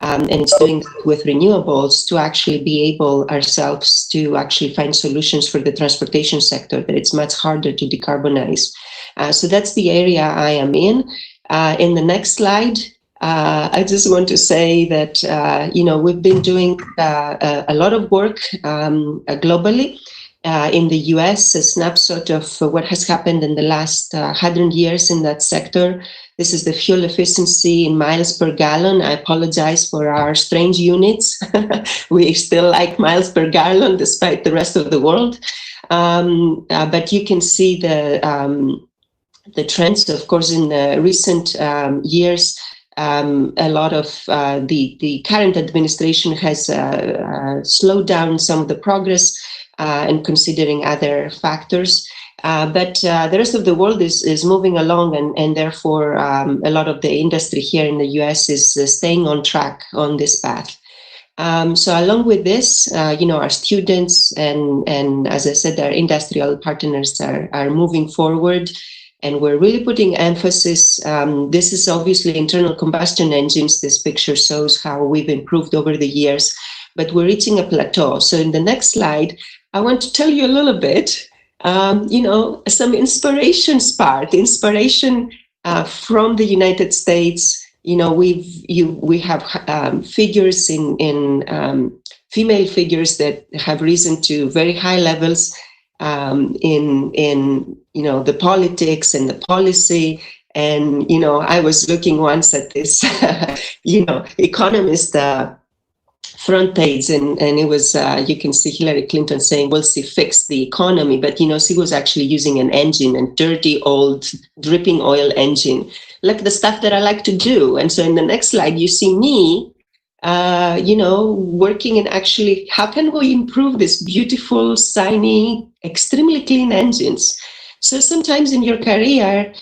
and it's doing that with renewables to actually be able ourselves to actually find solutions for the transportation sector that it's much harder to decarbonize. So that's the area I am in. In the next slide, I just want to say that, we've been doing a lot of work globally. In the US, a snapshot of what has happened in the last 100 years in that sector. This is the fuel efficiency in miles per gallon. I apologize for our strange units. We still like miles per gallon despite the rest of the world. But you can see the trends, of course, in the recent years. A lot of the current administration has slowed down some of the progress and considering other factors. But the rest of the world is moving along, and therefore a lot of the industry here in the US is staying on track on this path. So along with this, our students and as I said, our industrial partners are moving forward. And we're really putting emphasis. This is obviously internal combustion engines. This picture shows how we've improved over the years, but we're reaching a plateau. So in the next slide, I want to tell you a little bit, some inspiration from the United States. We have figures in female figures that have risen to very high levels in the politics and the policy. And, I was looking once at this, Economist front page, and it was, you can see Hillary Clinton saying, "Will she fix the economy?" But, she was actually using an engine, a dirty old dripping oil engine, like the stuff that I like to do. And so in the next slide, you see me, working in actually, how can we improve this beautiful, shiny, extremely clean engines? So sometimes in your career,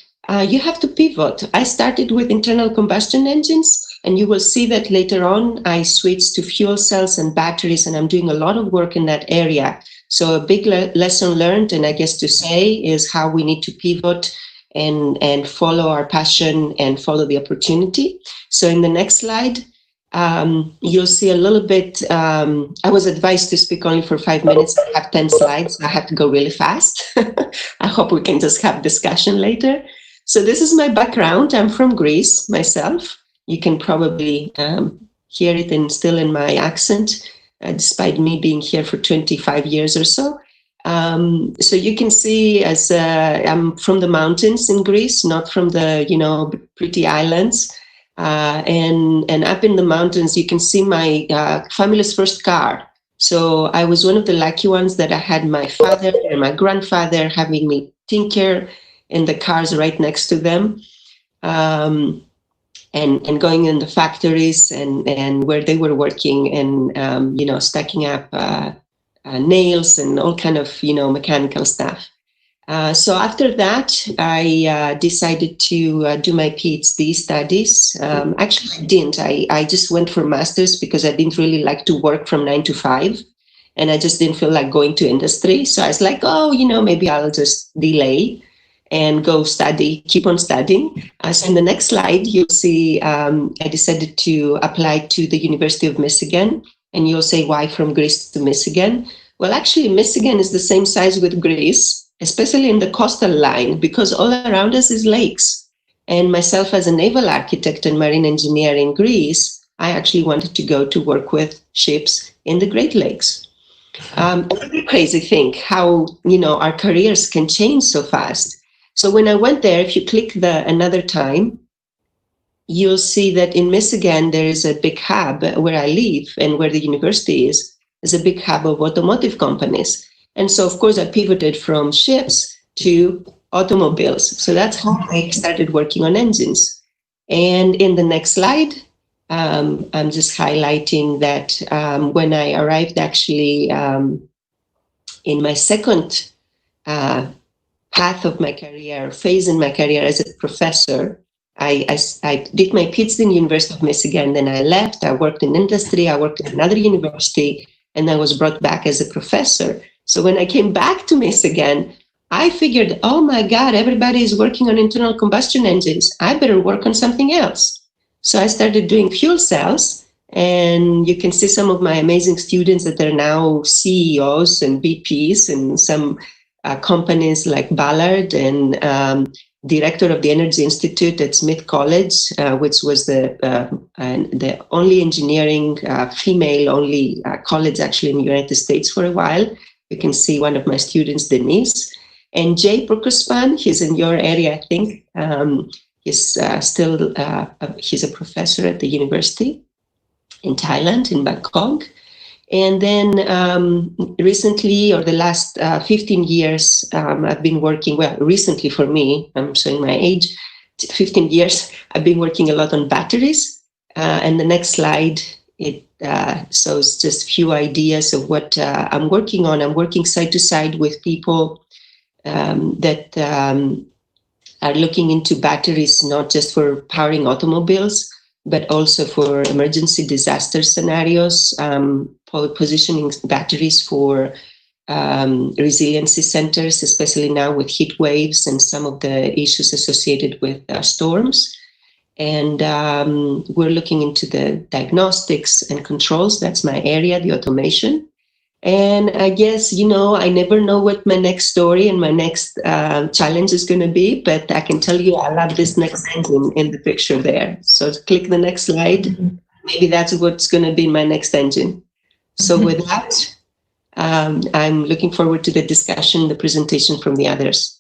you have to pivot. I started with internal combustion engines, and you will see that later on, I switched to fuel cells and batteries, and I'm doing a lot of work in that area. So a big lesson learned, and I guess to say, is how we need to pivot and follow our passion and follow the opportunity. So in the next slide, you'll see a little bit. I was advised to speak only for 5 minutes. I have 10 slides. I have to go really fast. I hope we can just have discussion later. So this is my background. I'm from Greece myself. You can probably hear it still in my accent, despite me being here for 25 years or so. So you can see, as I'm from the mountains in Greece, not from the pretty islands. And up in the mountains, you can see my family's first car. So I was one of the lucky ones that I had my father and my grandfather having me tinker in the cars right next to them, and going in the factories and where they were working and stacking up nails and all kind of mechanical stuff. So after that, I decided to do my PhD studies. Actually, I didn't. I just went for master's because I didn't really like to work from 9 to 5. And I just didn't feel like going to industry. So I was like, maybe I'll just delay and go study, keep on studying. So in the next slide, you'll see I decided to apply to the University of Michigan. And you'll say, why from Greece to Michigan? Well, actually, Michigan is the same size with Greece, especially in the coastal line, because all around us is lakes. And myself as a naval architect and marine engineer in Greece, I actually wanted to go to work with ships in the Great Lakes. A crazy thing how, our careers can change so fast. So when I went there, if you click the another time, you'll see that in Michigan, there is a big hub where I live and where the university is a big hub of automotive companies. And so, of course, I pivoted from ships to automobiles. So that's how I started working on engines. And in the next slide, I'm just highlighting that when I arrived actually in my second path of my career, phase in my career as a professor, I did my PhD in the University of Michigan, then I left, I worked in industry, I worked in another university, and I was brought back as a professor. So when I came back to Michigan, I figured, oh my God, everybody is working on internal combustion engines. I better work on something else. So I started doing fuel cells, And you can see some of my amazing students that are now CEOs and VPs in some companies like Ballard, and director of the Energy Institute at Smith College, which was the only engineering female-only college actually in the United States for a while. You can see one of my students, Denise. And Jay Purkospan, he's in your area, I think. He's he's a professor at the university in Thailand, in Bangkok. And then recently, or the last 15 years, I've been working, well, recently for me, I'm showing my age, 15 years, I've been working a lot on batteries. And the next slide, it shows just a few ideas of what I'm working on. I'm working side to side with people that are looking into batteries, not just for powering automobiles, but also for emergency disaster scenarios, positioning batteries for resiliency centers, especially now with heat waves and some of the issues associated with storms. And we're looking into the diagnostics and controls. That's my area, the automation. And I guess, I never know what my next story and my next challenge is going to be, but I can tell you I love this next engine in the picture there. So click the next slide. Mm-hmm. Maybe that's what's going to be my next engine. So with that, I'm looking forward to the discussion, the presentation from the others.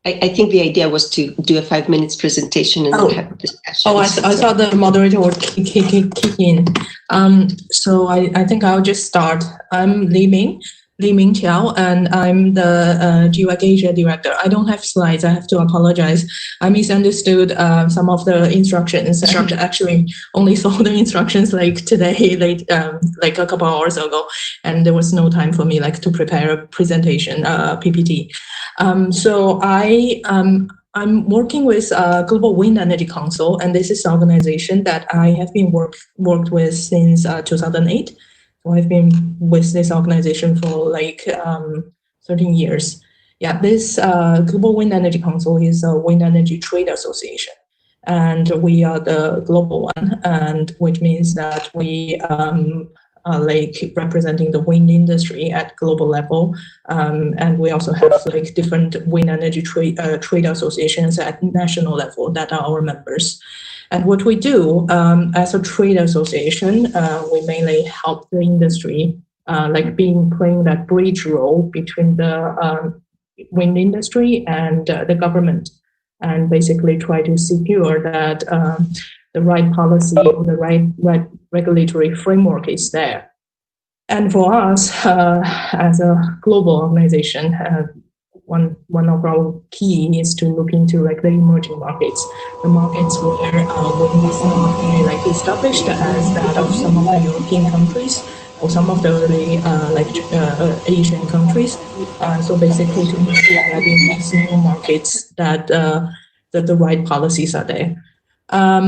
I think the idea was to do a 5 minutes presentation and then have a discussion. Oh, I thought the moderator would kick in. So I think I'll just start. I'm Qiao, and I'm the GWEC Asia director. I don't have slides. I have to apologize. I misunderstood some of the instructions. And actually only saw the instructions like today, like a couple hours ago, and there was no time for me to prepare a presentation, PPT. So I'm working with Global Wind Energy Council, and this is an organization that I have been worked with since 2008. So I've been with this organization for 13 years. Yeah, this Global Wind Energy Council is a wind energy trade association, and we are the global one, and which means that we are representing the wind industry at global level, and we also have different wind energy trade associations at national level that are our members. And what we do as a trade association, we mainly help the industry, playing that bridge role between the wind industry and the government, and basically try to secure that the right policy or the right regulatory framework is there. And for us, as a global organization, one of our key is to look into the emerging markets, the markets where wind is not really established as that of some of the European countries or some of the early Asian countries. So basically to make sure that in these new markets that the right policies are there. I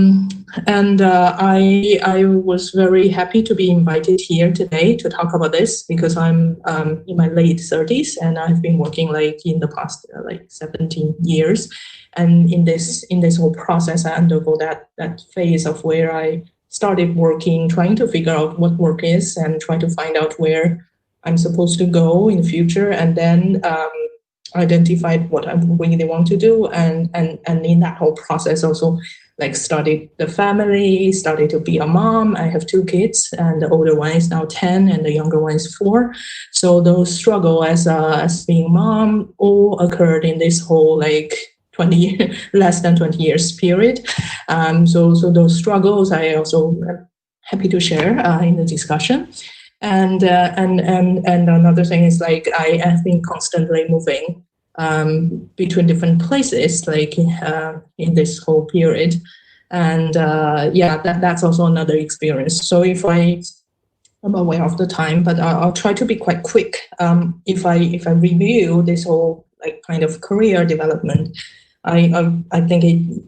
was very happy to be invited here today to talk about this, because I'm in my late 30s and I've been working in the past 17 years, and in this whole process I undergo that phase of where I started working, trying to figure out what work is and try to find out where I'm supposed to go in the future, and then identified what I really want to do, and in that whole process also started the family, started to be a mom. I have 2 kids, and the older one is now 10 and the younger one is 4. So those struggle as being mom all occurred in this whole less than 20 years period. So those struggles I also am happy to share in the discussion. And another thing is I have been constantly moving between different places in this whole period, and that's also another experience. So if I'm aware of the time, but I'll try to be quite quick. If I review this whole kind of career development, I think it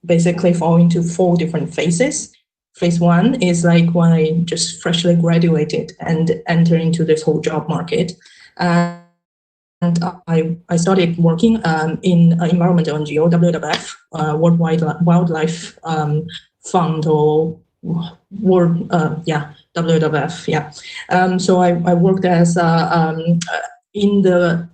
basically fall into 4 different phases. phase one is like when I just freshly graduated and enter into this whole job market. And I started working in environmental NGO, WWF, World Wildlife Fund, or World, WWF, yeah. So I worked as in the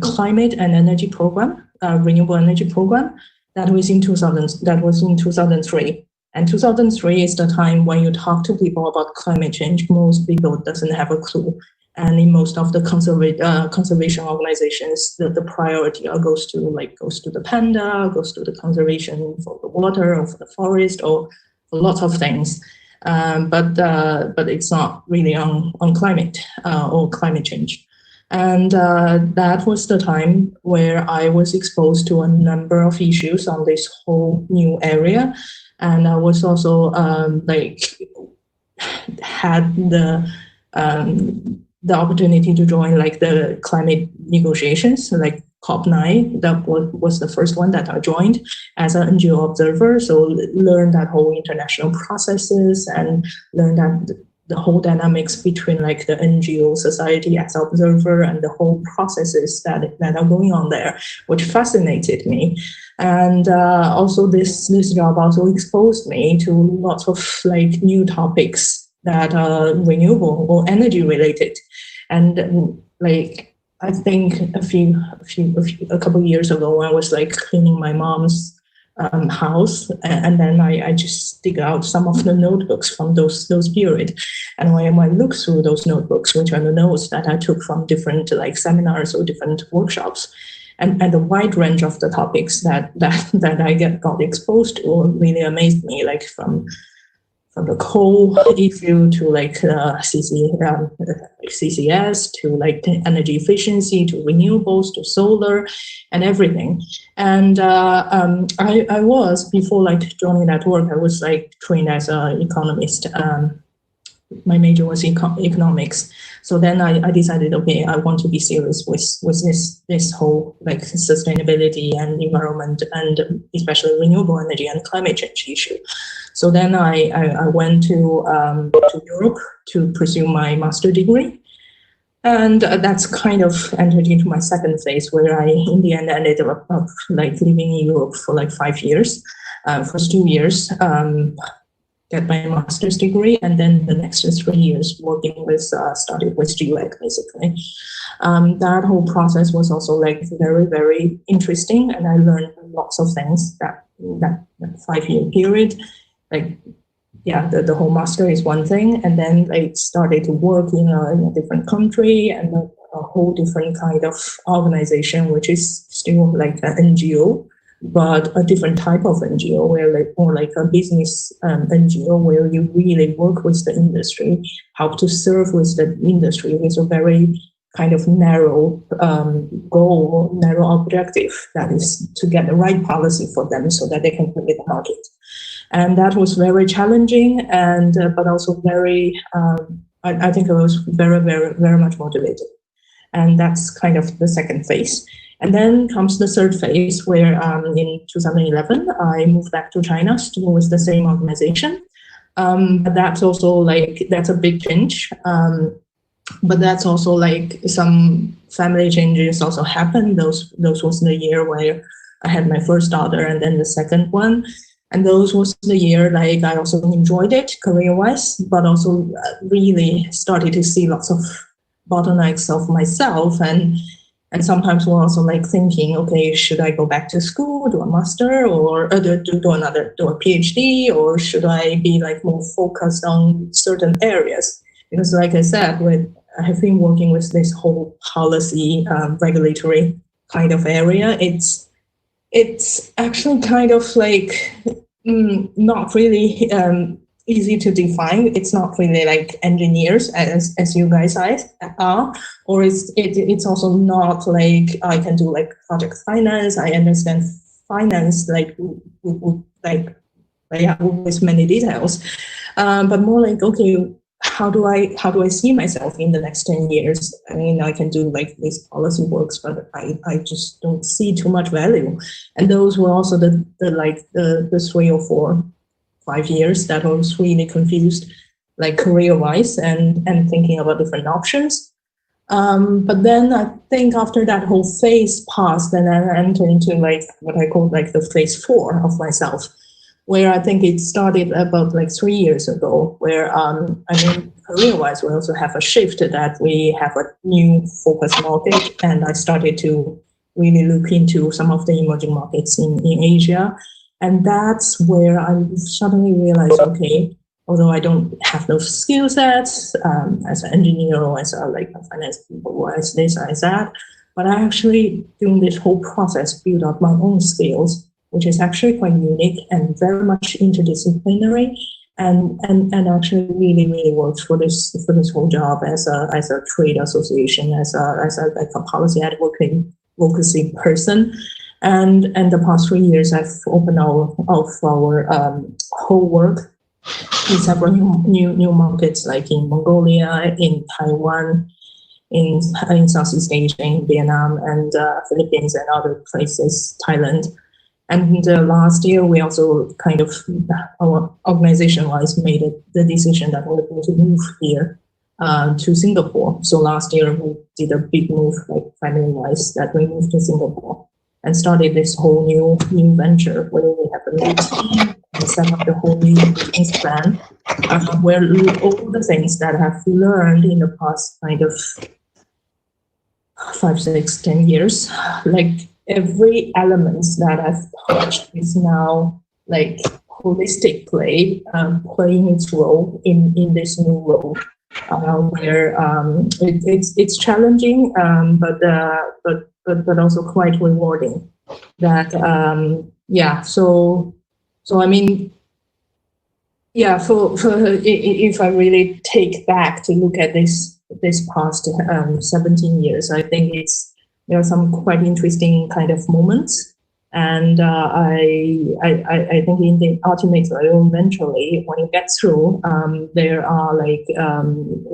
climate and energy program, renewable energy program. That was in 2003. And 2003 is the time when you talk to people about climate change, most people doesn't have a clue. And in most of the conservation organizations, the priority goes to the panda, goes to the conservation for the water or for the forest or for lots of things. But it's not really on climate or climate change. And that was the time where I was exposed to a number of issues on this whole new area. And I was also had the opportunity to join like the climate negotiations, like COP9. That was the first one that I joined as an NGO observer. So learn that whole international processes and learn that the whole dynamics between like the NGO society as observer and the whole processes that are going on there, which fascinated me. And also this job also exposed me to lots of like new topics that are renewable or energy related. And like I think a couple of years ago, I was like cleaning my mom's house, and then I just dig out some of the notebooks from those period. And when I look through those notebooks, which are the notes that I took from different like seminars or different workshops, and the wide range of the topics that I got exposed to really amazed me, like from the coal issue to like CCS to like energy efficiency to renewables to solar and everything. And I was, before like joining that work, I was like trained as an economist. My major was economics. So then I decided, okay, I want to be serious with this whole like sustainability and environment and especially renewable energy and climate change issue. So then I went to Europe to pursue my master's degree. And that's kind of entered into my second phase, where I, in the end, ended up like living in Europe for like 5 years. First 2 years, get my master's degree, and then the next 3 years working with, started with GWEC, basically. That whole process was also like very, very interesting, and I learned lots of things that 5-year period. Like, yeah, the whole master is one thing, and then I started to work in a different country and a whole different kind of organization, which is still like an NGO, but a different type of NGO, where like more like a business NGO, where you really work with the industry, help to serve with the industry with a very kind of narrow goal, narrow objective, that is to get the right policy for them so that they can put it in the market. And that was very challenging, and but also very, I think I was very, very, very much motivated. And that's kind of the second phase. And then comes the third phase, where in 2011, I moved back to China, still with the same organization. But that's also like, that's a big change. But that's also like some family changes also happened. Those was the year where I had my first daughter, and then the second one. And those was the year like I also enjoyed it career-wise, but also really started to see lots of bottlenecks of myself, and sometimes we're also like thinking, okay, should I go back to school, do a master, or do a PhD, or should I be like more focused on certain areas? Because like I said, I have been working with this whole policy, regulatory kind of area. It's actually kind of like not really easy to define. It's not really like engineers as you guys are, or it's also not like I can do like project finance. I understand finance with many details, but more like, okay, how do I see myself in the next 10 years? I mean, I can do like these policy works, but I just don't see too much value. And those were also the 3 or 4 5 years that I was really confused, like career-wise and thinking about different options. But then I think after that whole phase passed, then I entered into like what I call like the phase 4 of myself, where I think it started about like 3 years ago, where career-wise, we also have a shift that we have a new focus market, and I started to really look into some of the emerging markets in Asia. And that's where I suddenly realized, okay, although I don't have those skill sets as an engineer or as a finance people or as this or as that, but I actually, during this whole process, built up my own skills, which is actually quite unique and very much interdisciplinary, and actually really, really works for this whole job as a trade association, as a policy advocacy person. And the past 3 years, I've opened our whole work in several new markets, like in Mongolia, in Taiwan, in Southeast Asia, in Vietnam, and Philippines, and other places, Thailand. And last year, we also kind of, our organization-wise, made the decision that we're going to move here to Singapore. So last year, we did a big move, like family-wise, that we moved to Singapore and started this whole new venture where we have a new team and set up the whole new business plan, where all the things that I've learned in the past kind of 5, 6, 10 years, like every element that I've touched is now like holistically playing its role in this new role, where it's challenging, but also quite rewarding. That So I mean, for if I really take back to look at this past 17 years, I think there are some quite interesting kind of moments, and I think ultimately, eventually, when you get through, there are like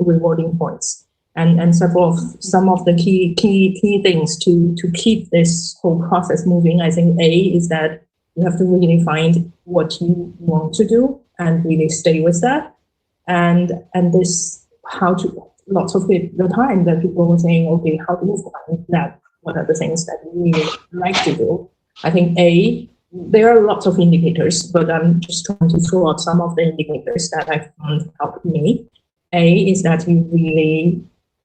rewarding points. And some of the key things to keep this whole process moving, I think is that you have to really find what you want to do and really stay with that. And this lots of the time that people are saying, okay, how do you find that? What are the things that you really like to do? I think there are lots of indicators, but I'm just trying to throw out some of the indicators that I've found helped me. Is that you really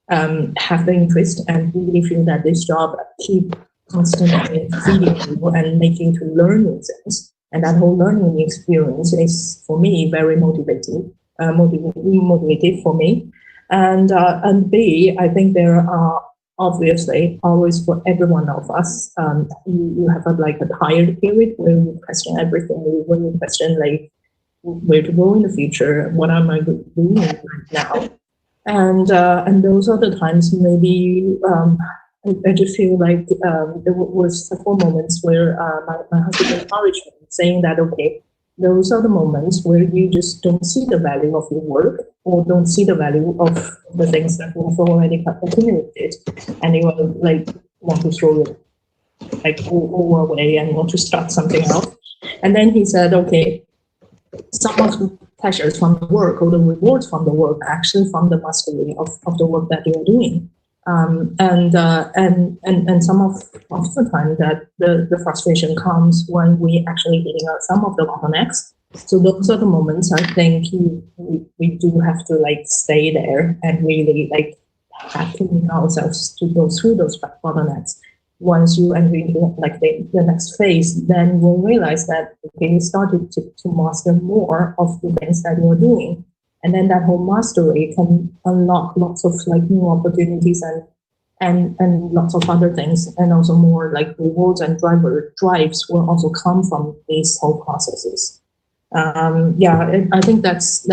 have the interest and really feel that this job keep constantly feeding you and making you to learn new things. And that whole learning experience is, for me, very motivating for me. And B, I think there are obviously always for every one of us, you have a tired period where you question everything, where you question like where to go in the future, what am I doing right now? And those are the times maybe I just feel like there was several moments where my husband encouraged me, saying that, okay, those are the moments where you just don't see the value of your work or don't see the value of the things that you've already accumulated, and you want to throw it all away and want to start something else. And then he said, okay, some of the pleasures from the work or the rewards from the work are actually from the mastery of the work that you're doing. And some of the time that the frustration comes when we actually hitting out some of the bottlenecks. So those are the moments I think we do have to stay there and really have to make ourselves to go through those bottlenecks. Once you enter into the next phase, then we'll realize that you started to master more of the things that you're doing. And then that whole mastery can unlock lots of new opportunities and lots of other things, and also more rewards and drives will also come from these whole processes. I think that's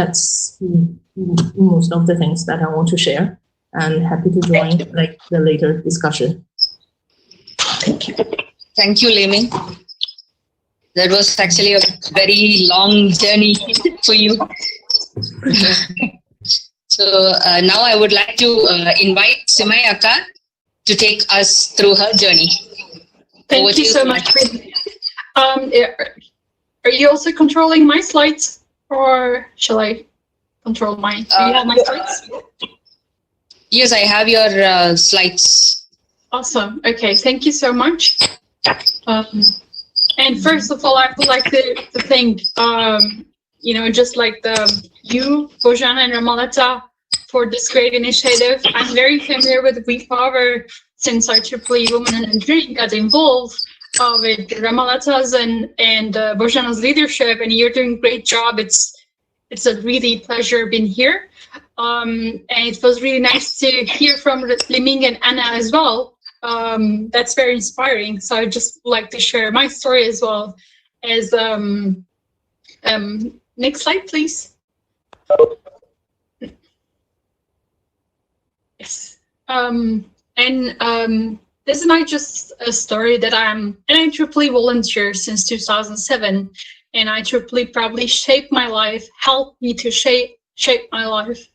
most of the things that I want to share, and happy to join the later discussion. Thank you. Thank you, Leming. That was actually a very long journey for you. So now I would like to invite Simay Akar to take us through her journey. Thank you so much. Are you also controlling my slides? or shall I control mine? Do you have my slides? Yes, I have your slides. Awesome. Okay, thank you so much. And first of all, I would like to thank, just like you, Bojana and Ramalata, for this great initiative. I'm very familiar with WePOWER since IEEE Women in Engineering got involved with Ramalata's and Bojana's leadership, and you're doing a great job. It's a really pleasure being here. And it was really nice to hear from Liming and Anna as well. That's very inspiring. So I just like to share my story as well as next slide, please. Yes. This is not just a story that I'm an IEEE volunteer since 2007, and IEEE probably shaped my life, helped me to shape my life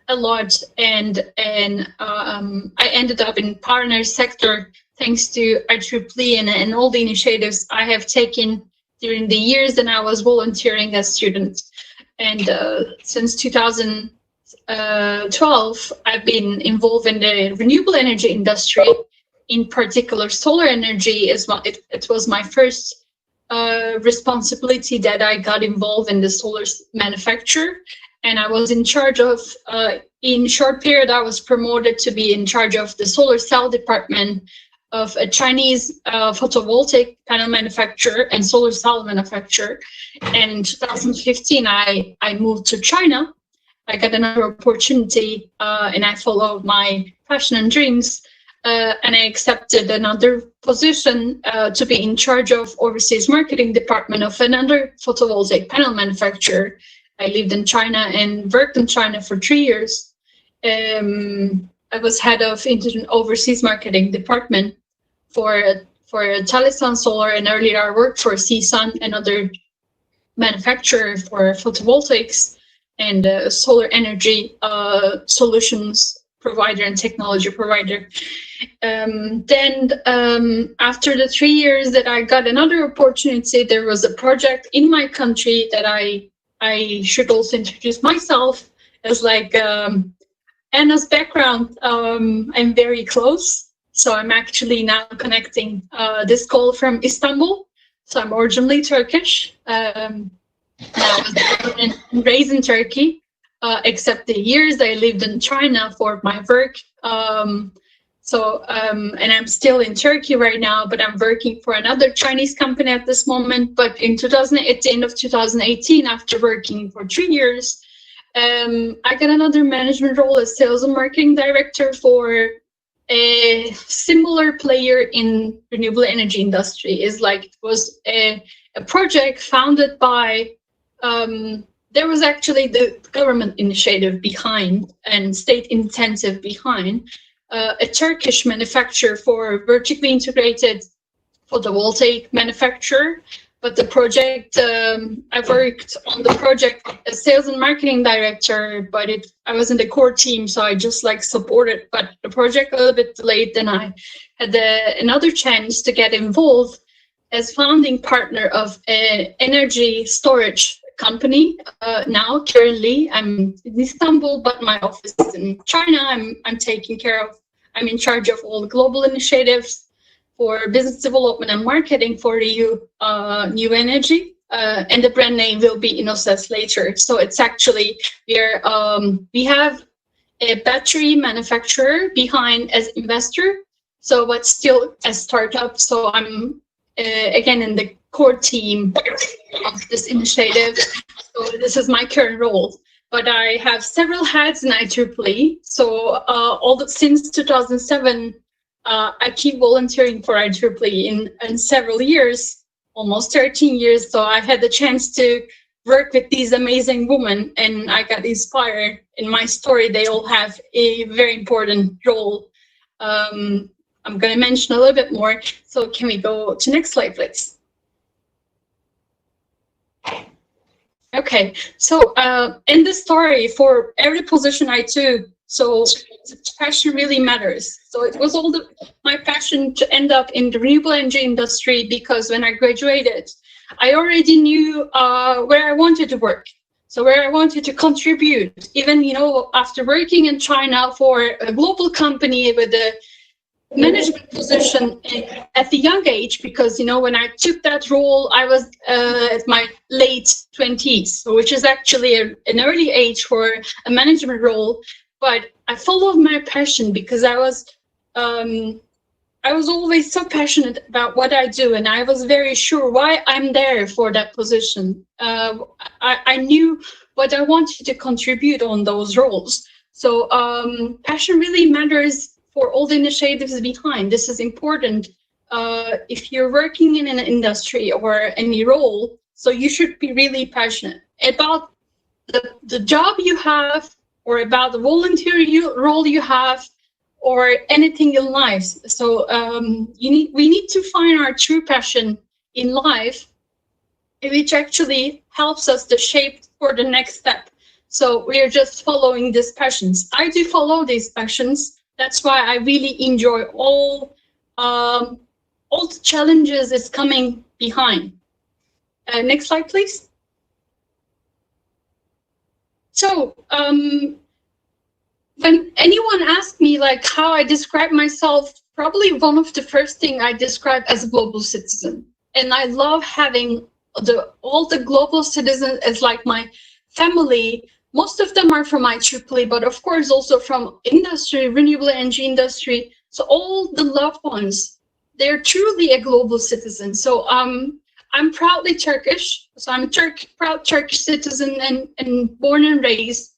a lot, and I ended up in partner sector thanks to IEEE and all the initiatives I have taken during the years that I was volunteering as student. And since 2012, I've been involved in the renewable energy industry, in particular solar energy. It was my first responsibility that I got involved in the solar manufacture. And I was in charge of, in short period, I was promoted to be in charge of the solar cell department of a Chinese photovoltaic panel manufacturer and solar cell manufacturer. And in 2015, I moved to China. I got another opportunity and I followed my passion and dreams. And I accepted another position to be in charge of overseas marketing department of another photovoltaic panel manufacturer. I lived in China and worked in China for 3 years. I was head of overseas marketing department for Liaison Solar, and earlier I worked for CSUN, another manufacturer for photovoltaics and solar energy solutions provider and technology provider. Then after the 3 years that I got another opportunity, there was a project in my country that I should also introduce myself as like Anna's background. I'm very close. So I'm actually now connecting this call from Istanbul. So I'm originally Turkish. I was born and raised in Turkey, except the years I lived in China for my work. And I'm still in Turkey right now, but I'm working for another Chinese company at this moment. But at the end of 2018, after working for 3 years, I got another management role as sales and marketing director for a similar player in renewable energy industry. It was a project founded by, there was actually the government initiative behind and state incentive behind a Turkish manufacturer for vertically integrated photovoltaic manufacturer. But the project, I worked on the project as sales and marketing director, but I was in the core team, so I just supported. But the project a little bit delayed, then I had another chance to get involved as founding partner of an energy storage company. Now, currently, I'm in Istanbul, but my office is in China. I'm in charge of all the global initiatives for business development and marketing for the new energy, and the brand name will be Innocess later. So it's actually we have a battery manufacturer behind as investor, so but still a startup. So I'm again in the core team of this initiative. So this is my current role. But I have several hats in IEEE. So since 2007. I keep volunteering for IEEE in several years, almost 13 years. So I had the chance to work with these amazing women, and I got inspired. In my story, they all have a very important role. I'm going to mention a little bit more. So can we go to next slide, please? Okay, so in the story, for every position I took, so passion really matters. So it was my passion to end up in the renewable energy industry, because when I graduated, I already knew where I wanted to work. So where I wanted to contribute, even, you know, after working in China for a global company with a management position at the young age, because, you know, when I took that role, I was at my late 20s, so which is actually an early age for a management role. But I followed my passion because I was always so passionate about what I do, and I was very sure why I'm there for that position. I knew what I wanted to contribute on those roles. So passion really matters for all the initiatives behind. This is important if you're working in an industry or any role. So you should be really passionate about the job you have, or about the volunteer role you have, or anything in life. So we need to find our true passion in life, which actually helps us to shape for the next step. So we are just following these passions. I do follow these passions. That's why I really enjoy all the challenges that's coming behind. Next slide, please. So when anyone asks me like how I describe myself, probably one of the first thing I describe as a global citizen. And I love having all the global citizens as like my family. Most of them are from IEEE, but of course also from industry, renewable energy industry. So all the loved ones, they're truly a global citizen. So I'm proudly Turkish. So I'm a proud Turkish citizen and born and raised.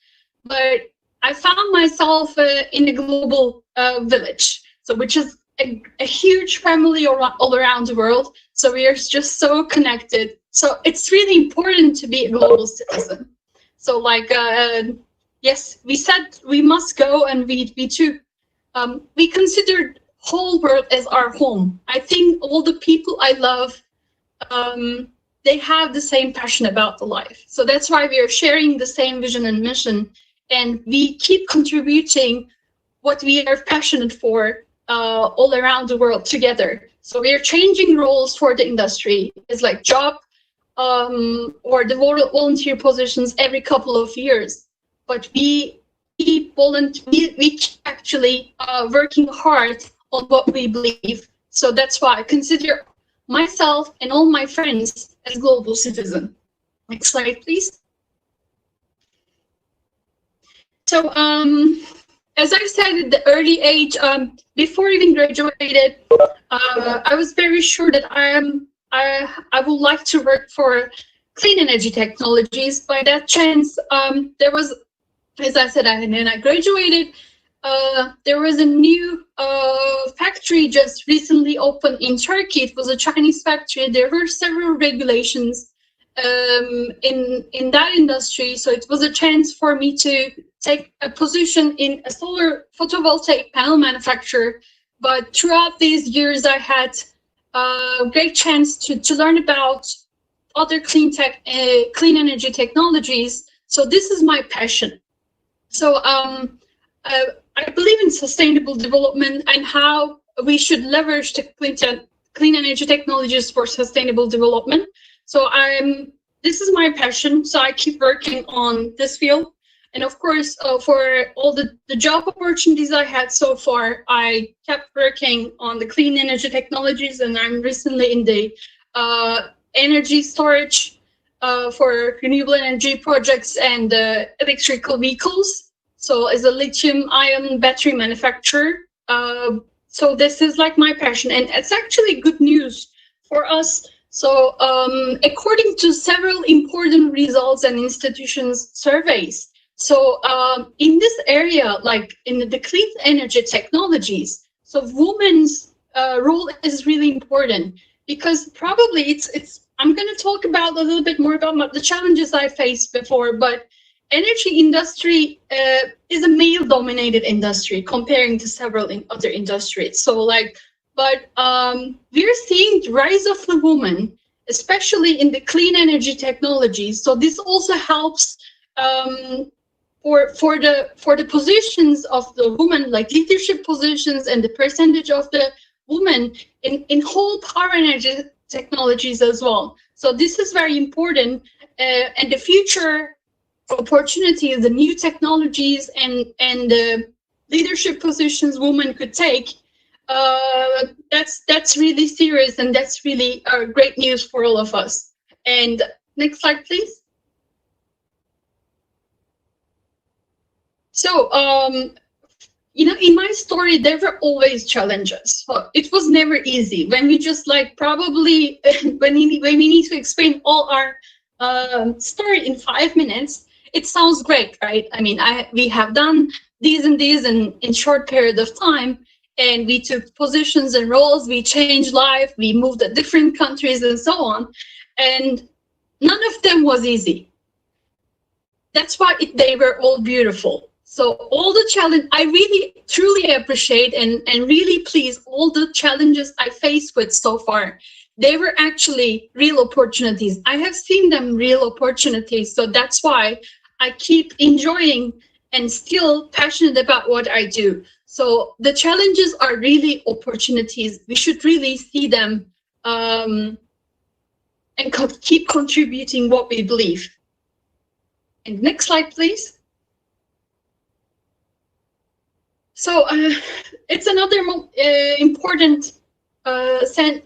But I found myself in a global village, so which is a huge family all around the world. So we are just so connected. So it's really important to be a global citizen. So like, yes, we said we must go, and we considered whole world as our home. I think all the people I love, they have the same passion about the life. So that's why we are sharing the same vision and mission, and we keep contributing what we are passionate for all around the world together. So we are changing roles for the industry. It's like job or the volunteer positions every couple of years, but we keep actually working hard on what we believe. So that's why I consider myself and all my friends as global citizen. Next slide, please. So as I said at the early age, before even graduated, I was very sure that I would like to work for clean energy technologies. By that chance, there was, as I said, when I graduated, there was a new factory just recently opened in Turkey. It was a Chinese factory. There were several regulations in that industry. So it was a chance for me to take a position in a solar photovoltaic panel manufacturer. But throughout these years, I had a great chance to learn about other clean energy technologies. So this is my passion. So I believe in sustainable development and how we should leverage the clean energy technologies for sustainable development. So this is my passion. So I keep working on this field. And of course, for all the job opportunities I had so far, I kept working on the clean energy technologies, and I'm recently in the energy storage for renewable energy projects and electrical vehicles. So as a lithium-ion battery manufacturer. So this is like my passion, and it's actually good news for us. So according to several important results and institutions surveys, so in this area, like in the clean energy technologies, so women's role is really important, because probably I'm going to talk about a little bit more about the challenges I faced before, but energy industry is a male-dominated industry comparing to several other industries. So like, but we're seeing the rise of the woman, especially in the clean energy technologies. So this also helps for the positions of the women, like leadership positions, and the percentage of the women in whole power energy technologies as well. So this is very important, and the future opportunities, the new technologies, and the leadership positions women could take, that's really serious, and that's really great news for all of us. And next slide, please. So, in my story, there were always challenges. So it was never easy. When we just probably when we need to explain all our story in 5 minutes, it sounds great, right? I mean, we have done these and these in short period of time, and we took positions and roles, we changed life, we moved to different countries and so on, and none of them was easy. That's why they were all beautiful. So all the challenge, I really truly appreciate and really please all the challenges I faced with so far. They were actually real opportunities. I have seen them real opportunities. So that's why I keep enjoying and still passionate about what I do. So the challenges are really opportunities. We should really see them and keep contributing what we believe. And next slide, please. So it's another important an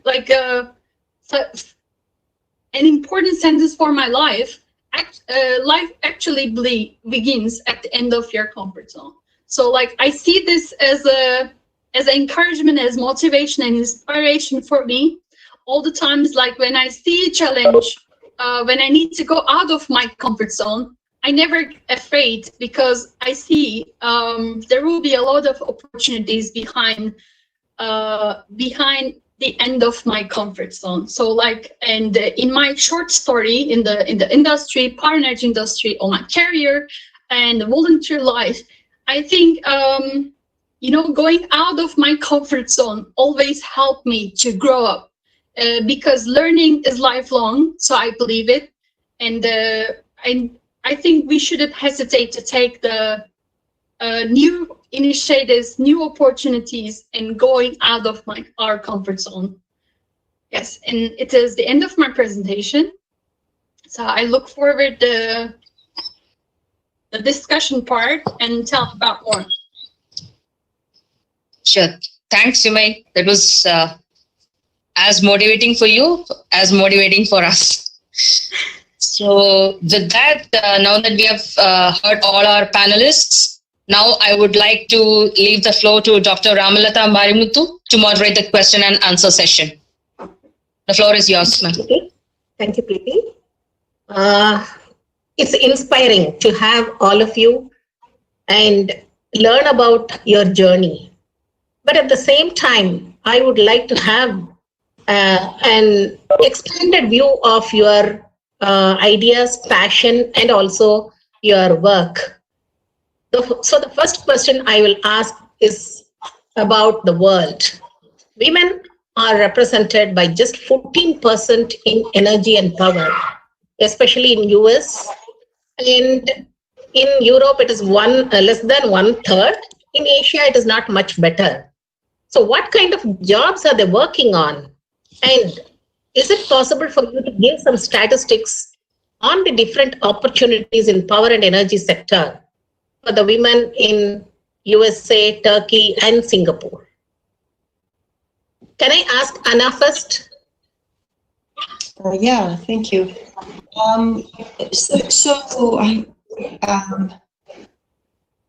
important sentence for my life. Life actually begins at the end of your comfort zone. So I see this as an encouragement, as motivation and inspiration for me. All the times, when I see a challenge, when I need to go out of my comfort zone, I never afraid, because I see there will be a lot of opportunities behind the end of my comfort zone. So and in my short story in the industry, power energy industry, or my career and volunteer life, I think going out of my comfort zone always helped me to grow up, because learning is lifelong. So I believe it, and I think we shouldn't hesitate to take the new initiatives, new opportunities, and going out of our comfort zone. Yes, and it is the end of my presentation. So I look forward to the discussion part and tell about more. Sure. Thanks, Simay. That was as motivating for you as motivating for us. So with that, now that we have heard all our panelists, now I would like to leave the floor to Dr. Ramalata Marimuthu to moderate the question and answer session. The floor is yours, ma'am. Thank you, Preeti. It's inspiring to have all of you and learn about your journey. But at the same time, I would like to have an expanded view of your ideas, passion, and also your work. So the first question I will ask is about the world. Women are represented by just 14% in energy and power, especially in US. And in Europe, it is less than 1/3. In Asia, it is not much better. So what kind of jobs are they working on? And is it possible for you to give some statistics on the different opportunities in power and energy sector for the women in USA, Turkey, and Singapore? Can I ask Anna first? Yeah, thank you.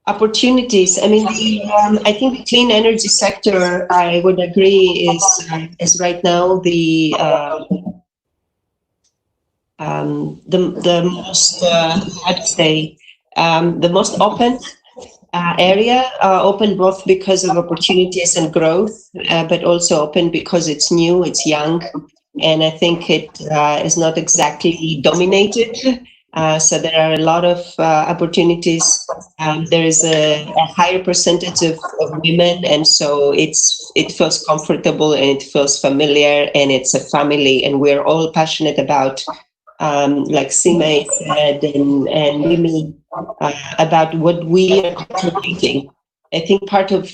Opportunities. I mean, I think the clean energy sector, I would agree, is right now the most, I'd say, the most open area, open both because of opportunities and growth, but also open because it's new, it's young, and I think it is not exactly dominated. So there are a lot of opportunities. There is a higher percentage of women, and so it feels comfortable and it feels familiar, and it's a family, and we're all passionate about, like Simay said, and women about what we are contributing. I think part of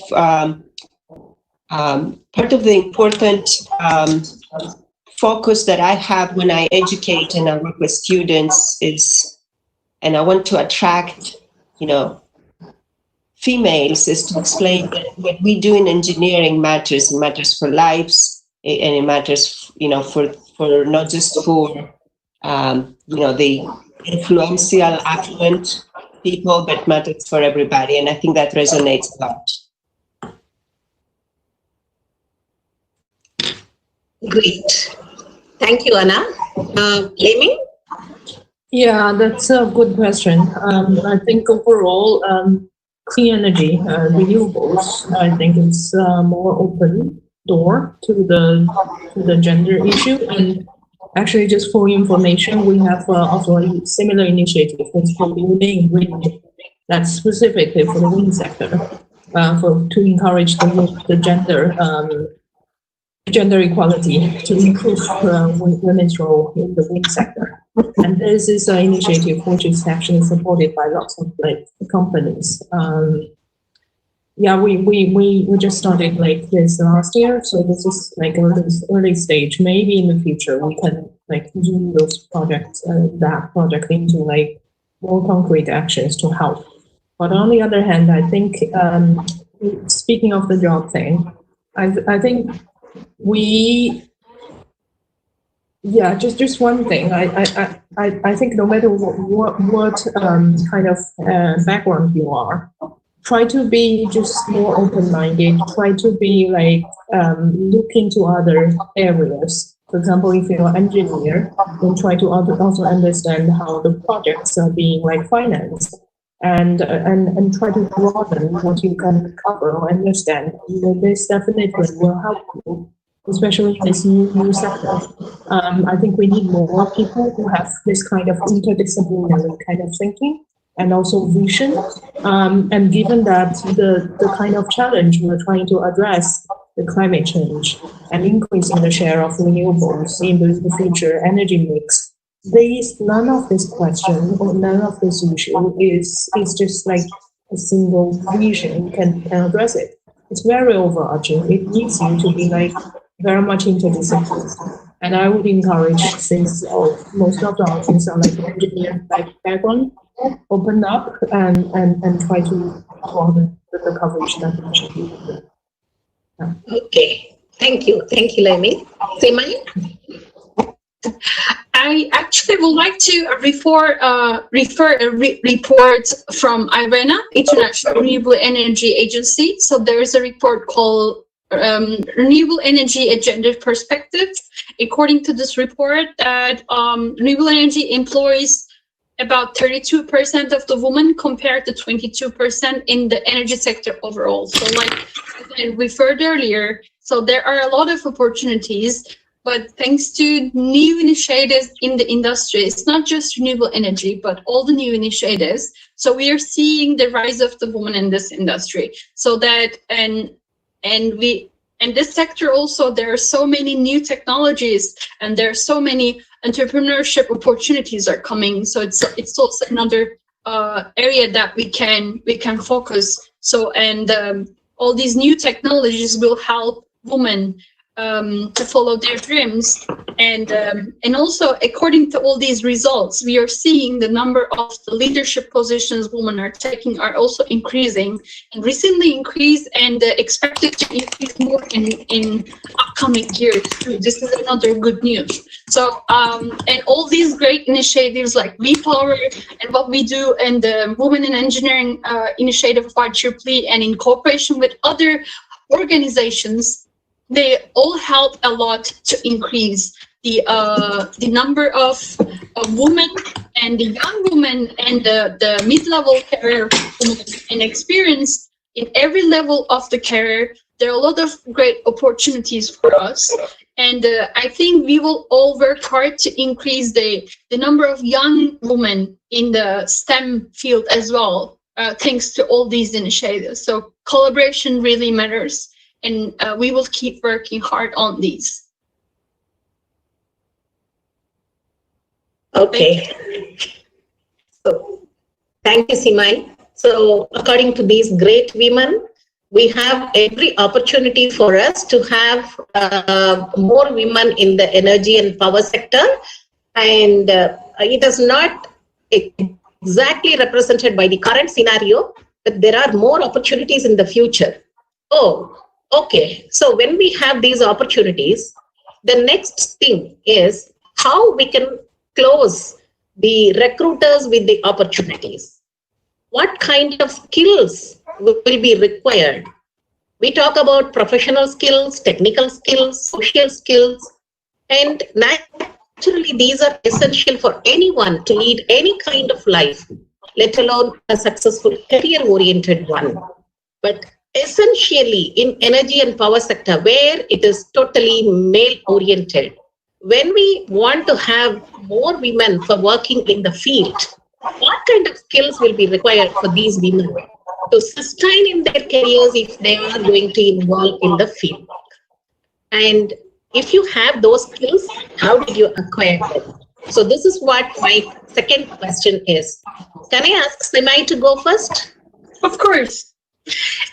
the important focus that I have when I educate and I work with students is and I want to attract, females, is to explain that what we do in engineering matters. It matters for lives, and it matters, for not just for, the influential, affluent people, but matters for everybody. And I think that resonates a lot. Great. Thank you, Anna. Leming? Yeah, that's a good question. I think overall, clean energy, renewables, I think it's a more open door to the gender issue. And actually, just for information, we have also a similar initiative. It's called Wind, that's specifically for the wind sector, to encourage the gender equality, to improve women's role in the wind sector. And this is an initiative which is actually supported by lots of companies. We just started this last year, so this is early stage. Maybe in the future we can do those projects, that project into more concrete actions to help. But on the other hand, I think speaking of the job thing, I think just one thing. I think no matter what kind of background you are, try to be just more open-minded. Try to be look into other areas. For example, if you're an engineer, then try to also understand how the projects are being financed, and try to broaden what you can cover or understand. This definitely will help you, especially in this new sector. I think we need more people who have this kind of interdisciplinary kind of thinking and also vision. And given that the kind of challenge we're trying to address, the climate change and increasing the share of renewables in the future energy mix, none of this question or none of this issue is just a single vision can address it. It's very overarching. It needs you to be very much interdisciplinary. And I would encourage, since most of the audience are engineer background, open up and try to broaden the coverage that we should do. Yeah. Okay. Thank you, Leming. Simay? I actually would like to refer a report from IRENA, International Renewable Energy Agency. So there is a report called Renewable Energy, a Gender Perspective. According to this report, that renewable energy employs about 32% of the women compared to 22% in the energy sector overall. So as I referred earlier, so there are a lot of opportunities. But thanks to new initiatives in the industry, it's not just renewable energy, but all the new initiatives. So we are seeing the rise of the woman in this industry. So that and this sector also, there are so many new technologies and there are so many entrepreneurship opportunities are coming. So it's also another area that we can focus. So all these new technologies will help women to follow their dreams, and also according to all these results, we are seeing the number of the leadership positions women are taking are also increasing, and recently increased, and expected to increase more in upcoming years too. This is another good news. So and all these great initiatives like WePOWER and what we do, and the Women in Engineering initiative by IEEE, and in cooperation with other organizations, they all help a lot to increase the number of women and the young women and the mid-level career women and experience in every level of the career. There are a lot of great opportunities for us. And I think we will all work hard to increase the number of young women in the STEM field as well, thanks to all these initiatives. So collaboration really matters. And we will keep working hard on these. Okay. So, thank you, Simay. So, according to these great women, we have every opportunity for us to have more women in the energy and power sector. And it is not exactly represented by the current scenario, but there are more opportunities in the future. Oh, okay. So when we have these opportunities, the next thing is how we can close the recruiters with the opportunities. What kind of skills will be required? We talk about professional skills, technical skills, social skills, and naturally these are essential for anyone to lead any kind of life, let alone a successful career-oriented one. But essentially in energy and power sector, where it is totally male-oriented, when we want to have more women for working in the field, what kind of skills will be required for these women to sustain in their careers if they are going to involve in the field? And if you have those skills, how did you acquire them? So this is what my second question is. Can I ask Simay to go first? Of course.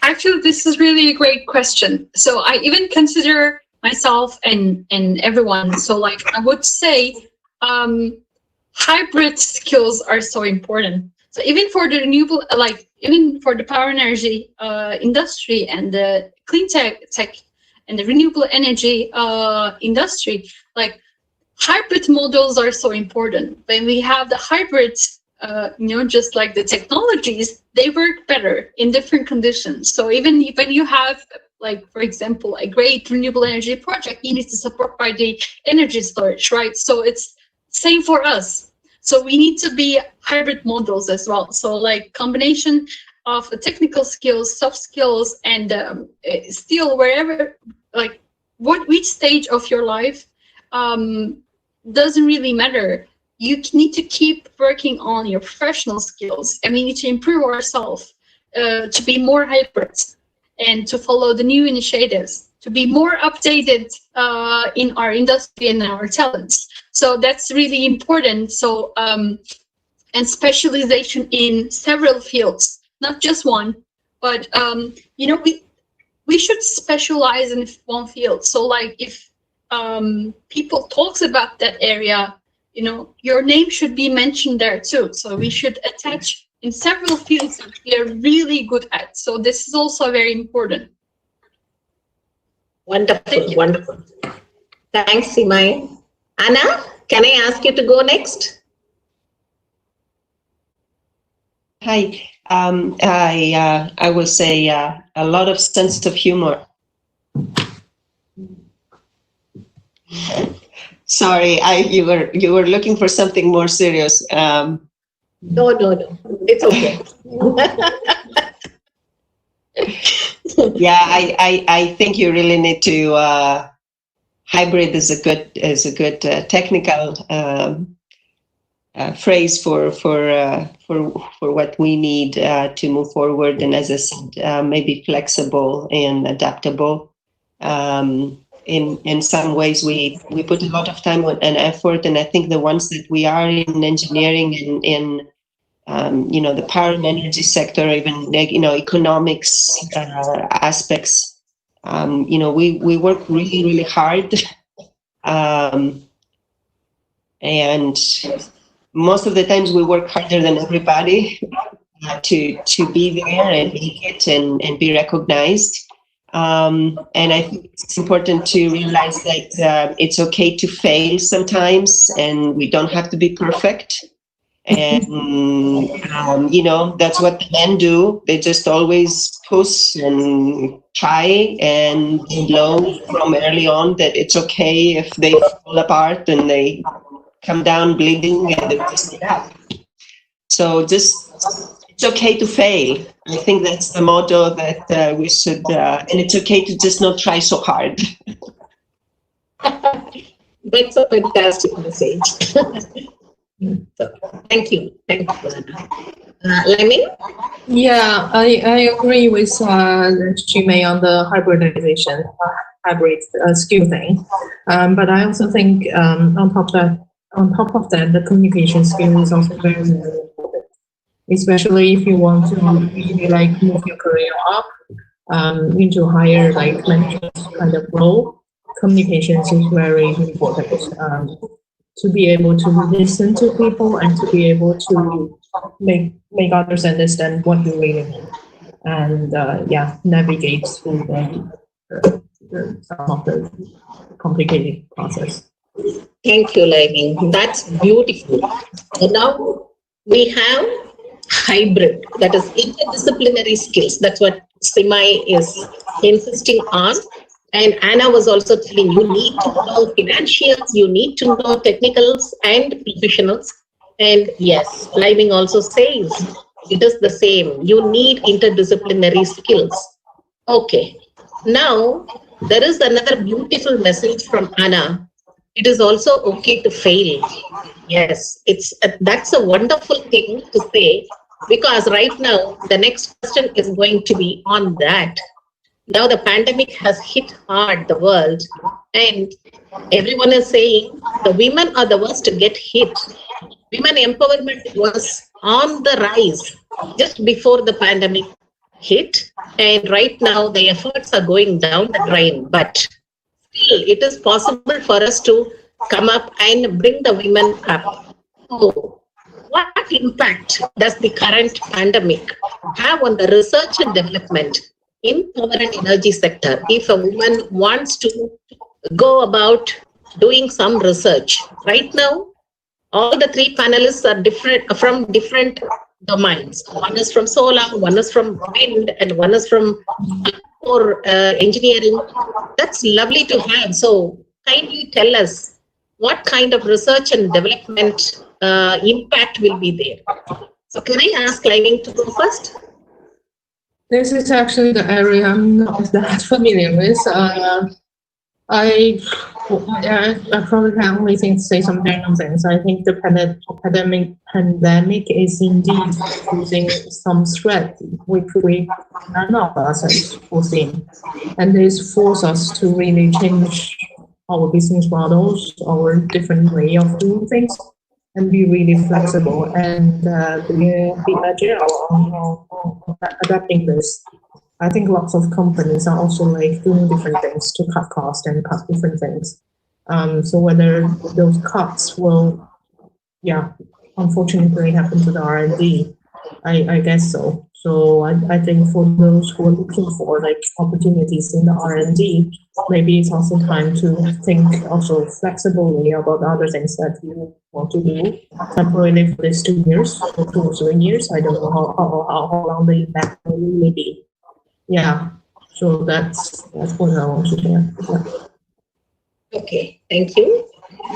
Actually, this is really a great question. So I even consider myself and everyone. So like I would say hybrid skills are so important. So even for the renewable, like even for the power energy industry and the clean tech and the renewable energy industry, like hybrid models are so important. When we have the hybrids, just like the technologies, they work better in different conditions. So even when you have, like, for example, a great renewable energy project, you need to support by the energy storage, right? So it's same for us. So we need to be hybrid models as well. So like combination of technical skills, soft skills, and still wherever, like which stage of your life doesn't really matter. You need to keep working on your professional skills, and we need to improve ourselves to be more hybrid and to follow the new initiatives, to be more updated in our industry and our talents. So that's really important. So and specialization in several fields, not just one, but we should specialize in one field. So like if people talks about that area, your name should be mentioned there too. So we should attach in several fields that we are really good at. So this is also very important. Wonderful, wonderful. Thanks, Simay. Anna, can I ask you to go next? Hi. I will say a lot of sense of humor. Sorry, you were looking for something more serious. No, it's okay. Yeah, I think you really need to. Hybrid is a good technical phrase for what we need to move forward, and as I said, maybe flexible and adaptable. In some ways, we put a lot of time and effort, and I think the ones that we are in engineering and in the power and energy sector, even economics aspects. We work really, really hard, and most of the times we work harder than everybody to be there and make it and be recognized. And I think it's important to realize that it's okay to fail sometimes, and we don't have to be perfect. And that's what the men do. They just always push and try and know from early on that it's okay if they fall apart and they come down bleeding and they just get up. So it's okay to fail. I think that's the motto that we should, and it's okay to just not try so hard. That's a fantastic message. So, thank you, Anna. Lemmy? Yeah, I agree with Simay on the hybrid skill thing. But I also think on top of that, the communication skill is also very, very important. Especially if you want to really move your career up into higher management kind of role, communications is very important. To be able to listen to people and to be able to make others understand what you really mean, and navigate through some of the complicated process. Thank you, Laiming. That's beautiful. So now we have hybrid, that is interdisciplinary skills. That's what Simay is insisting on. And Anna was also telling you need to know financials, you need to know technicals and professionals. And yes, Laiming also says it is the same. You need interdisciplinary skills. Okay. Now, there is another beautiful message from Anna. It is also okay to fail. Yes, that's a wonderful thing to say, because right now the next question is going to be on that. Now the pandemic has hit hard the world, and everyone is saying the women are the worst to get hit. Women empowerment was on the rise just before the pandemic hit, and right now the efforts are going down the drain. But still, it is possible for us to come up and bring the women up. So, what impact does the current pandemic have on the research and development in power and energy sector? If a woman wants to go about doing some research, right now, all the three panelists are from different domains. One is from solar, one is from wind, and one is from engineering. That's lovely to have. So kindly tell us what kind of research and development impact will be there. So can I ask Laiming to go first? This is actually the area I'm not that familiar with. I probably can only say some general things. I think the pandemic is indeed using some threat which none of us has foreseen, and this forces us to really change our business models, our different way of doing things, and be really flexible and be agile on adapting this. I think lots of companies are also like doing different things to cut costs and cut different things. So whether those cuts will, unfortunately happen to the R&D, I guess so. So I think for those who are looking for like opportunities in the R&D, maybe it's also time to think also flexibly about other things that you want to do temporarily for these 2 years or 2 or 3 years. I don't know how long the impact will really be. Yeah, so that's what I want to share. Yeah. Okay, thank you.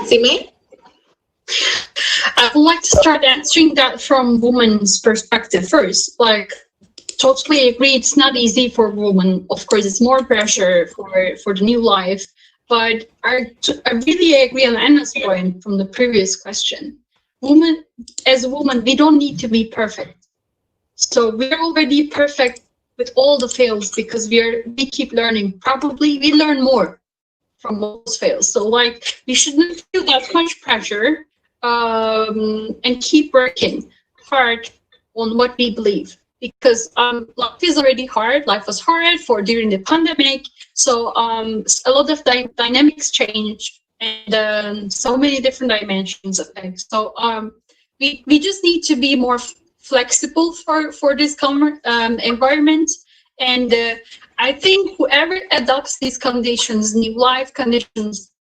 Simay? I would like to start answering that from women's perspective first. Like, totally agree, it's not easy for women. Of course, it's more pressure for the new life. But I really agree on Anna's point from the previous question. As a woman, we don't need to be perfect. So we're already perfect with all the fails because we keep learning. Probably we learn more from those fails. So like we shouldn't feel that much pressure and keep working hard on what we believe. Because life is already hard. Life was hard during the pandemic. So a lot of dynamics change and so many different dimensions of things. So we just need to be more flexible for this environment. And I think whoever adopts these conditions, new life conditions,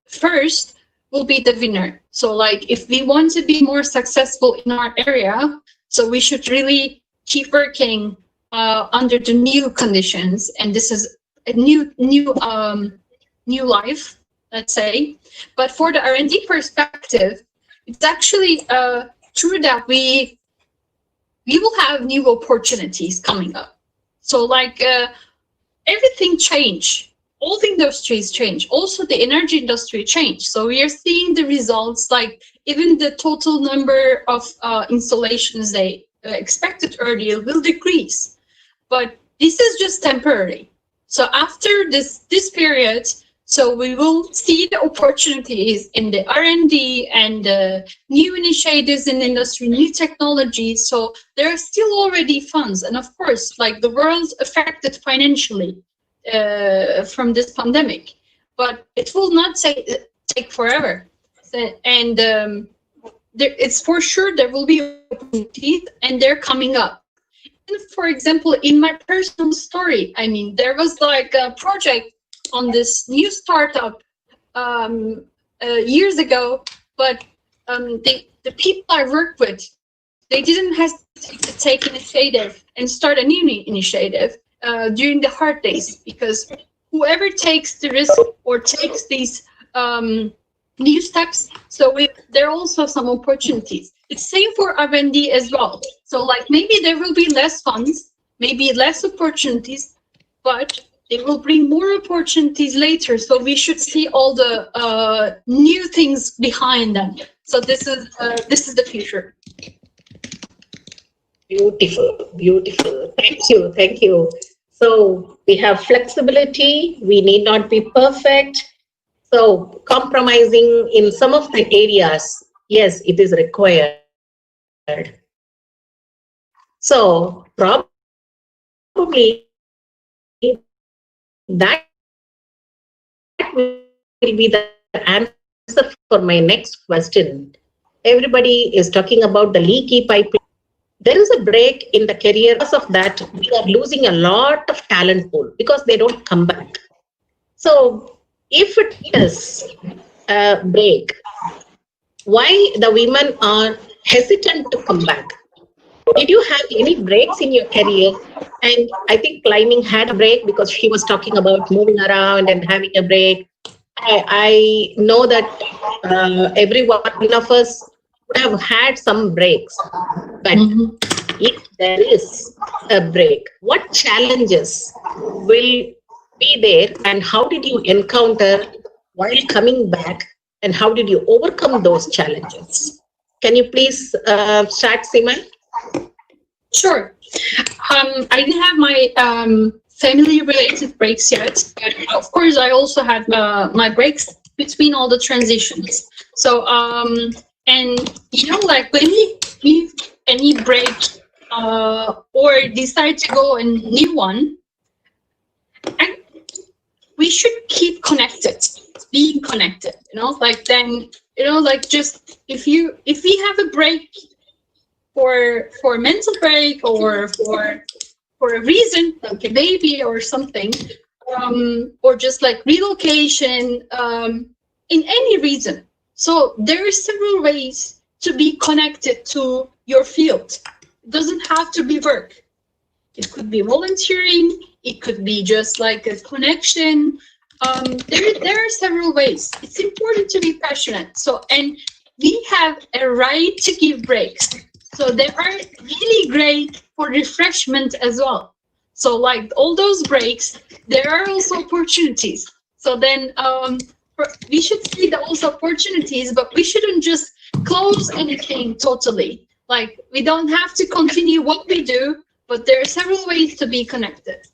first will be the winner. So like if we want to be more successful in our area, so we should really keep working under the new conditions. And this is a new life, let's say. But for the R&D perspective, it's actually true that we will have new opportunities coming up. So like everything changed. All the industries change. Also the energy industry changed. So we are seeing the results, like even the total number of installations they expected earlier will decrease. But this is just temporary. So after this period, so we will see the opportunities in the R&D and new initiatives in the industry, new technologies. So there are still already funds. And of course, like the world's affected financially from this pandemic, but it will not take forever. And it's for sure there will be opportunities, and they're coming up. And for example, in my personal story, I mean, there was like a project on this new startup years ago, but the people I work with, they didn't hesitate to take initiative and start a new initiative during the hard days, because whoever takes the risk or takes these new steps, so there are also some opportunities. It's same for R&D as well. So like maybe there will be less funds, maybe less opportunities, but they will bring more opportunities later. So we should see all the new things behind them. So this is the future. Beautiful, beautiful. Thank you. So we have flexibility. We need not be perfect. So compromising in some of the areas, yes, it is required. So probably that will be the answer for my next question. Everybody is talking about the leaky pipeline. There is a break in the career. Because of that, we are losing a lot of talent pool because they don't come back. So if it is a break, why the women are hesitant to come back? Did you have any breaks in your career? And I think climbing had a break because she was talking about moving around and having a break. I know that every one of us would have had some breaks, but if there is a break, what challenges will be there, and how did you encounter while coming back, and how did you overcome those challenges? Can you please start, Simay? Sure. I didn't have my family-related breaks yet, but of course I also had my breaks between all the transitions. So, and you know, like when we give any break or decide to go a new one, and we should keep connected, being connected. You know, like then, you know, like just if we have a break for mental break or for a reason, like a baby or something, or just like relocation, in any reason. So there are several ways to be connected to your field. It doesn't have to be work. It could be volunteering. It could be just like a connection. There are several ways. It's important to be passionate. So, and we have a right to give breaks. So they are really great for refreshment as well. So like all those breaks, there are also opportunities. So then we should see those opportunities, but we shouldn't just close anything totally. Like we don't have to continue what we do, but there are several ways to be connected.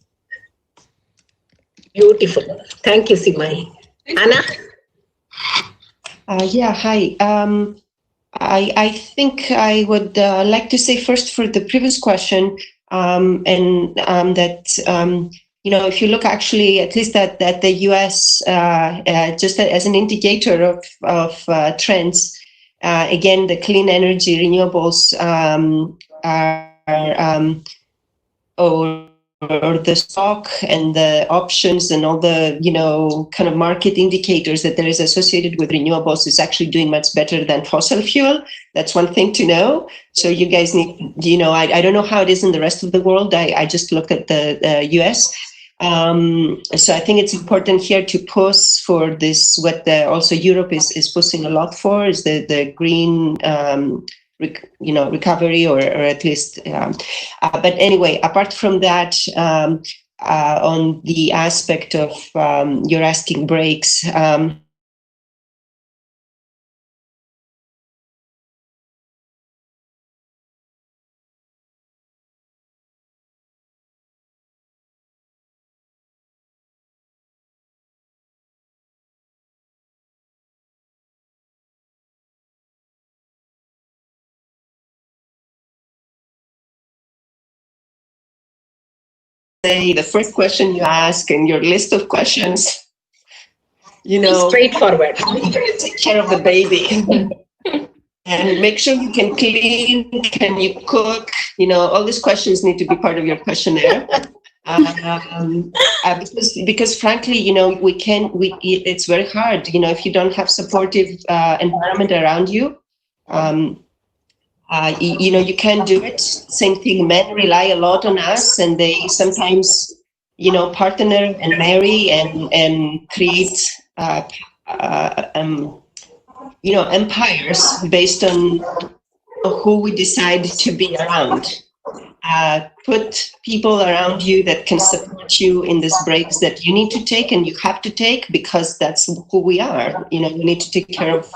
Beautiful. Thank you, Simay. Anna? Yeah, hi. I think I would like to say first for the previous question, that you know, if you look actually at least at the US, just as an indicator of trends, again, the clean energy renewables or the stock and the options and all the, you know, kind of market indicators that there is associated with renewables is actually doing much better than fossil fuel. That's one thing to know. So you guys need, you know, I don't know how it is in the rest of the world. I just looked at the US. So I think it's important here to push for this, what also Europe is pushing a lot for, is the green you know, recovery, or at least, but anyway, apart from that, on the aspect of you're asking breaks, the first question you ask and your list of questions, you know, straightforward. how are you going to take care of the baby? And make sure you can clean, can you cook? All these questions need to be part of your questionnaire. Because frankly, it's very hard, if you don't have supportive environment around you, you can't do it. Same thing, men rely a lot on us, and they sometimes, partner and marry and create, empires based on who we decide to be around. Put people around you that can support you in these breaks that you need to take and you have to take, because that's who we are. We need to take care of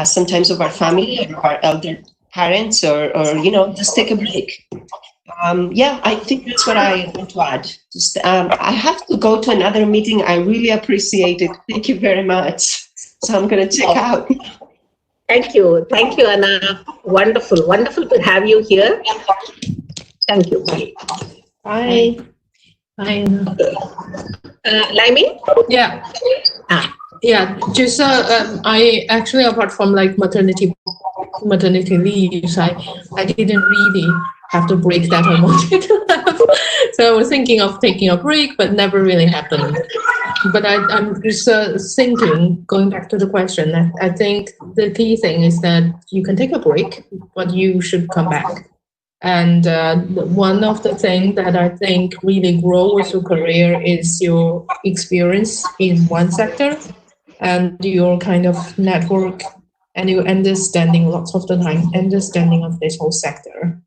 sometimes of our family, or our elder parents, or just take a break. I think that's what I want to add. I have to go to another meeting. I really appreciate it. Thank you very much. So I'm going to check out. Thank you, Anna. Wonderful to have you here. Thank you. Bye. Bye. Bye. Liming? Yeah. Yeah. Just I actually, apart from like maternity leaves, I didn't really have the break that I wanted to have. So I was thinking of taking a break, but never really happened. But I'm just thinking, going back to the question, I think the key thing is that you can take a break, but you should come back. And one of the things that I think really grows your career is your experience in one sector and your kind of network and your understanding, lots of the time, understanding of this whole sector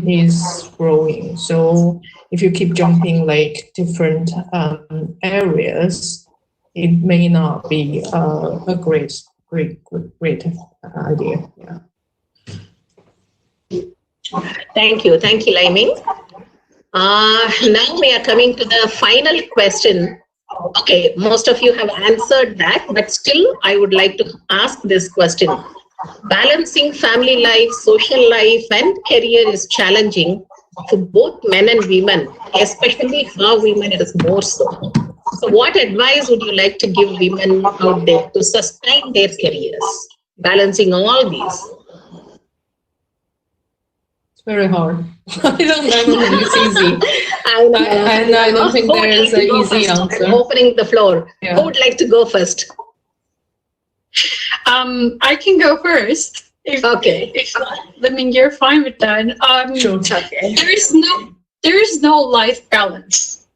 is growing. So if you keep jumping like different areas, it may not be a great idea. Yeah. Thank you, Liming. Now we are coming to the final question. Okay, most of you have answered that, but still I would like to ask this question. Balancing family life, social life, and career is challenging for both men and women, especially for women it is more so. So what advice would you like to give women out there to sustain their careers, balancing all these? Very hard. I don't think it's easy. I don't think there is an easy answer. I'm opening the floor. Yeah. Who would like to go first? I can go first. Okay. You're fine with that. Sure. Okay. There is no life balance.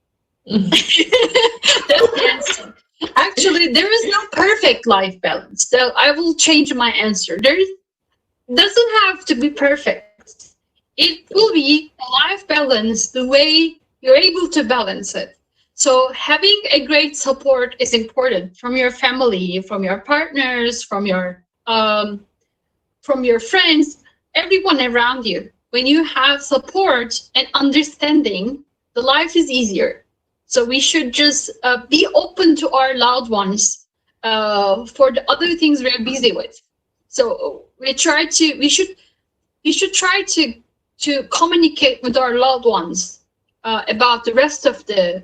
That's the answer. Actually, there is no perfect life balance. So I will change my answer. There doesn't have to be perfect. It will be life balance the way you're able to balance it. So having a great support is important from your family, from your partners, from your friends, everyone around you. When you have support and understanding, the life is easier. So we should just be open to our loved ones for the other things we're busy with. So we should try to communicate with our loved ones about the rest of the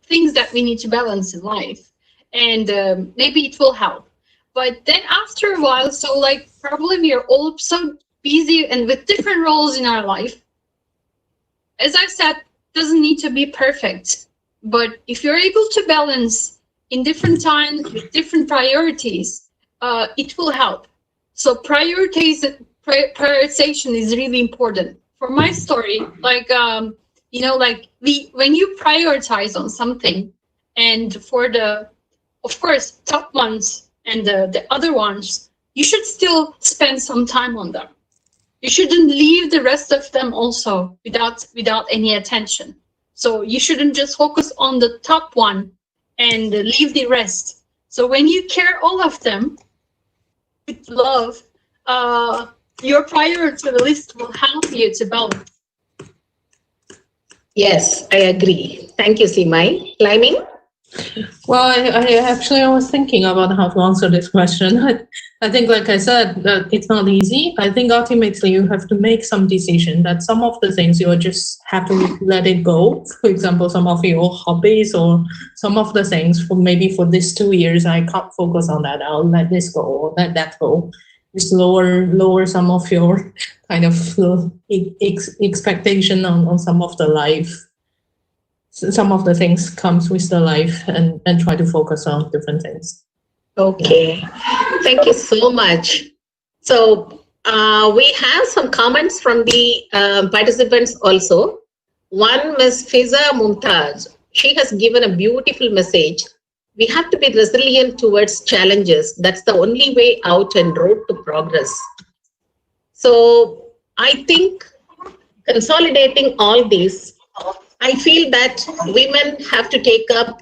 things that we need to balance in life, and maybe it will help. But then after a while, so like probably we are all so busy and with different roles in our life. As I said, doesn't need to be perfect, but if you're able to balance in different times with different priorities, it will help. So prioritization is really important. For my story, when you prioritize on something, and for the, of course, top ones and the other ones, you should still spend some time on them. You shouldn't leave the rest of them also without any attention. So you shouldn't just focus on the top one and leave the rest. So when you care all of them with love, your priority list will help you to balance. Yes, I agree. Thank you, Simay. Liming? Well, I was thinking about how to answer this question. I think, like I said, that it's not easy. I think ultimately you have to make some decision that some of the things you just have to let it go. For example, some of your hobbies or some of the things for these 2 years, I can't focus on that. I'll let this go or let that go. just lower some of your kind of expectation on some of the life. Some of the things comes with the life, and try to focus on different things. Okay, thank you so much. So we have some comments from the participants also. One, Ms. Fiza Mumtaz, she has given a beautiful message. We have to be resilient towards challenges. That's the only way out and road to progress. So I think consolidating all these, I feel that women have to take up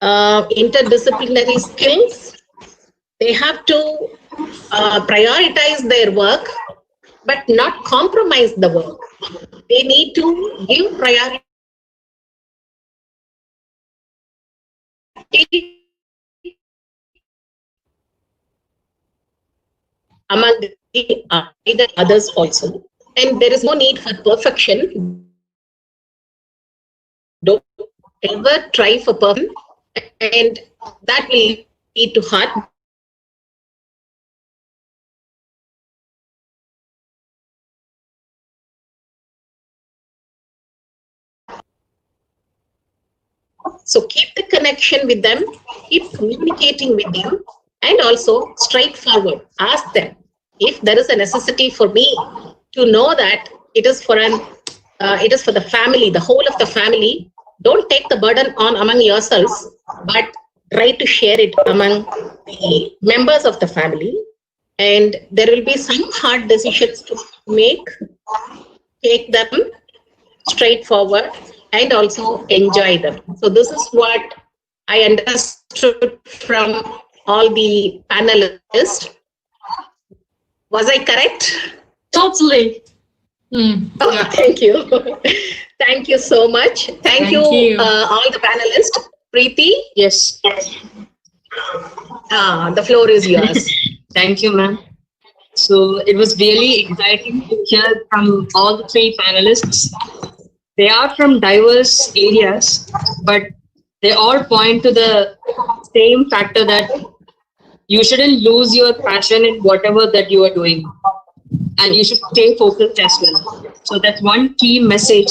interdisciplinary skills. They have to prioritize their work, but not compromise the work. They need to give priority among the others also. And there is no need for perfection. Don't ever try for perfection, and that will lead to hard. So keep the connection with them, keep communicating with them, and also straightforward. Ask them if there is a necessity for me to know that it is for the family, the whole of the family. Don't take the burden on among yourselves, but try to share it among the members of the family. And there will be some hard decisions to make. Take them straightforward and also enjoy them. So this is what I understood from all the panelists. Was I correct? Totally. Oh, thank you. Thank you so much. Thank you. All the panelists. Preeti? Yes. The floor is yours. Thank you, ma'am. So it was really exciting to hear from all the three panelists. They are from diverse areas, but they all point to the same factor that you shouldn't lose your passion in whatever that you are doing. And you should stay focused as well. So that's one key message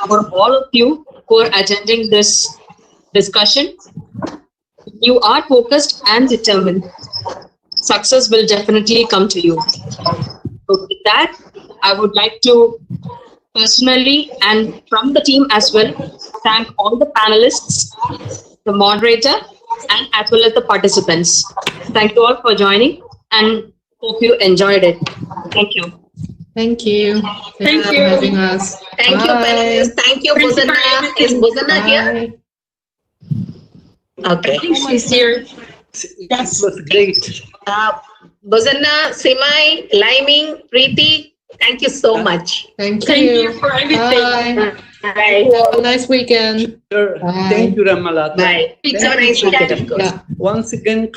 for all of you who are attending this discussion. You are focused and determined. Success will definitely come to you. So with that, I would like to personally and from the team as well thank all the panelists, the moderator, and as well as the participants. Thank you all for joining and hope you enjoyed it. Thank you. Thank you. Thank for you. having us. Thank you, panelists. Thank you, Bhusana. Is Bhusana here? Okay. She's here. It was great. Bhusana, Simay, Liming, Preeti, thank you so much. Thank you. Thank you for everything. Bye. Bye. Have a nice weekend. Sure. Bye. Thank you, Ramalata. Bye. Have a nice weekend, of course. Yeah. Once again,